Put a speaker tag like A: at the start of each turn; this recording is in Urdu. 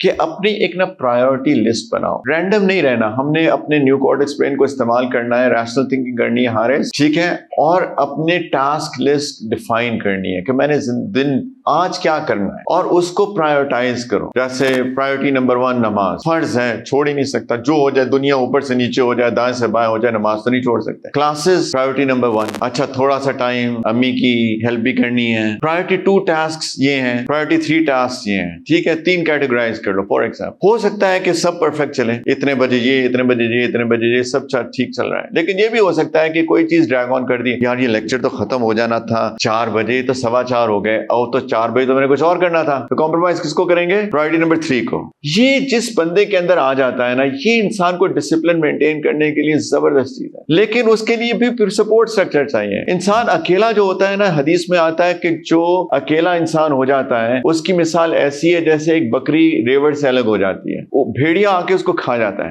A: کہ اپنی ایک نا پرائیورٹی لسٹ بناؤ. رینڈم نہیں رہنا. ہم نے اپنے نیو کورٹکس برین کو استعمال کرنا ہے, ریشنل تھنکنگ کرنی ہے حارث, ٹھیک ہے, اور اپنے ٹاسک لسٹ ڈیفائن کرنی ہے کہ میں نے دن آج کیا کرنا ہے اور اس کو پرائیورٹائز کرو. جیسے پرائیورٹی نمبر 1 نماز فرض ہے, چھوڑ ہی نہیں سکتا. جو ہو جائے, دنیا اوپر سے نیچے ہو جائے, دائیں سے بائیں ہو جائے, نماز تو نہیں چھوڑ سکتے. Classes priority number 1. اچھا تھوڑا سا ٹائم امی کی ہیلپ بھی کرنی ہے. پرائیورٹی 2 ٹاسکس یہ ہیں, پرائیورٹی 3 ٹاسک یہ ہیں, ٹھیک ہے. 3 کیٹیگرائز کر لو. فار ایگزامپل ہو سکتا ہے کہ سب پرفیکٹ چلے, اتنے بجے یہ, اتنے بجے یہ, اتنے بجے یہ, سب ٹھیک چل رہا ہے. لیکن یہ بھی ہو سکتا ہے کہ کوئی چیز ڈریگ آن کر دی, یار یہ لیکچر تو ختم ہو جانا تھا 4 بجے, تو 4:15 ہو گئے, اور تو 4 بجے تو میں نے کچھ اور کرنا تھا. تو کمپرومائز کس کو کریں گے؟ پرائورٹی نمبر 3 کو. یہ جس بندے کے اندر آ جاتا ہے نا, یہ انسان کو ڈسپلن مینٹین کرنے کے لیے زبردست چیز ہے. لیکن اس کے لیے بھی پھر سپورٹ اسٹرکچر چاہیے. انسان اکیلا جو ہوتا ہے نا, حدیث میں آتا ہے کہ جو اکیلا انسان ہو جاتا ہے اس کی مثال ایسی ہے جیسے ایک بکری ریوڑ سے الگ ہو جاتی ہے, وہ بھیڑیا آ کے اس کو کھا جاتا ہے.